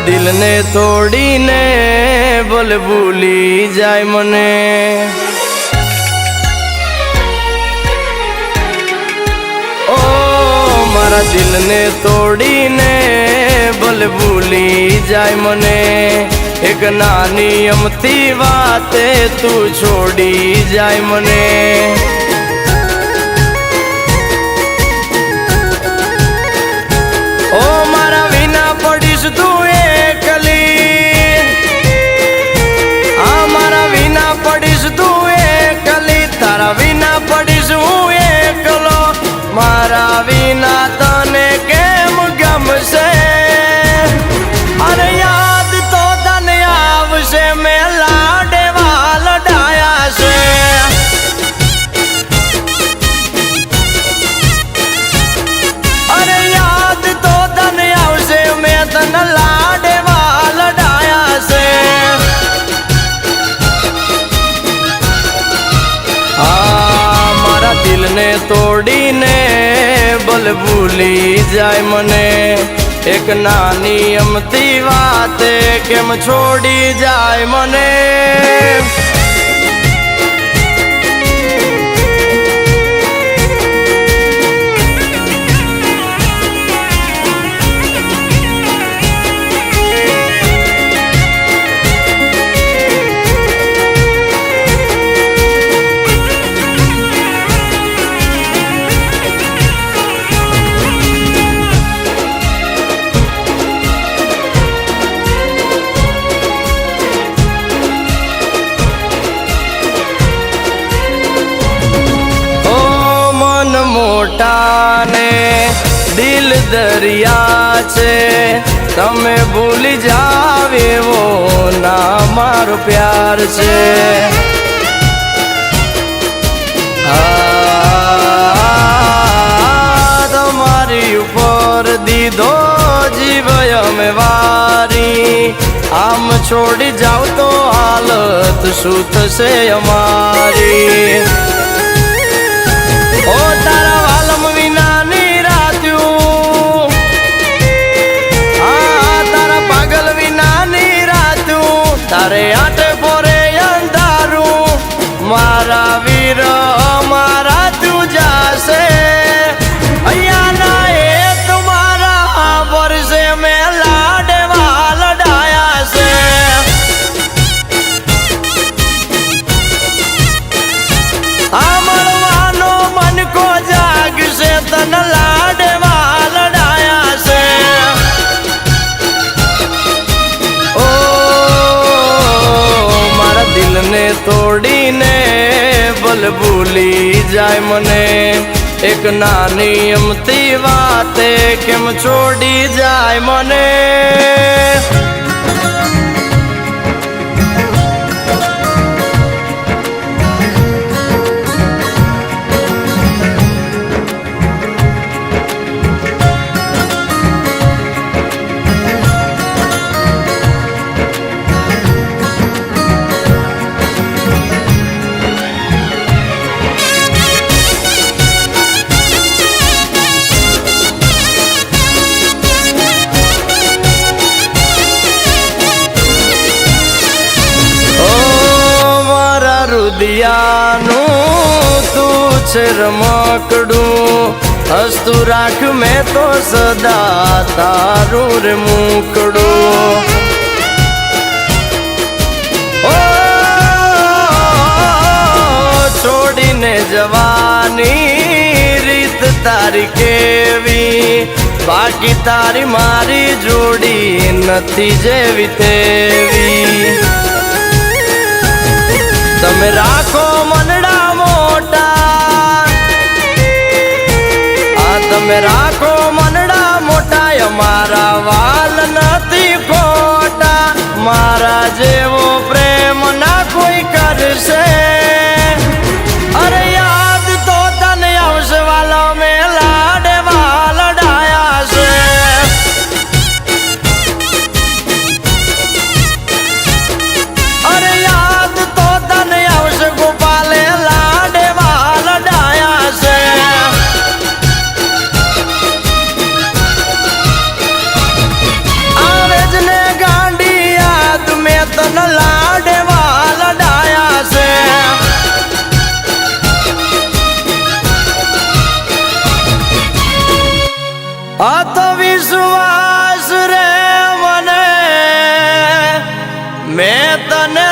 दिल ने तोड़ी ने बोल भूली जाय मने। ओ मारा दिल ने तोड़ी ने बोल भूली जाय मने। एक नानी अमती वाते तू छोड़ी जाय मने। ओ मारा विना पड़ीश तू एकली, आ मारा विना पड़ीश तू एकली, तारा विना पड़ीश हूँ एकलो। मारा विना तने केम गमशे, अरे याद तो तने आवशे मैं लाडे वाल डाया से। अरे याद तो तने आवशे मैं तन लाडे वाल डाया से। मारा दिल ने तोड़ी ने बोल भूली जाय मने। एक नानी अमती वाते केम छोड़ी जाय मने। मोटा ने दिल दरिया छे, तमे भूली जावे वो ना मारो प्यार छे। तुम्हारी ऊपर दीदो जीवय में वारी, आम छोड़ी जाओ तो हालत सूत से हमारी। ओ तारा वालम विना नीरात्यू, तारा पागल विना नीरात्यू, तारे आटे पोरे अंधारू। मारा वीर मारा तू जासे, अया ना ए तुम्हारा वर्षे में लाडे वाल डाया से। तन लाडे वाल डाया से। ओ मारा दिल ने तोड़ी ने बोल भूली जाय मने। एक नानी अमती वाते केम छोड़ी जाय मने। दियानु तू छे रमकड़ू, हस्तू राख में तो सदा तारू रे मुकड़ू। ओ छोड़ी ने जवानी रीत तारी केवी, बाकी तारी मारी जोड़ी नथी जेवी तेवी। तमे राखो मनड़ा मोटा, तमे राखो मनड़ा मोटा, मारा वाल नथी खोटा। मारा जेवो प्रेम ना कोई करशे, अरे याद तो तने आवशे वालो में लाडे वाल डाया से। अरे याद तो तने आवशे गोपाले लाडे वाल डाया से। મેં તને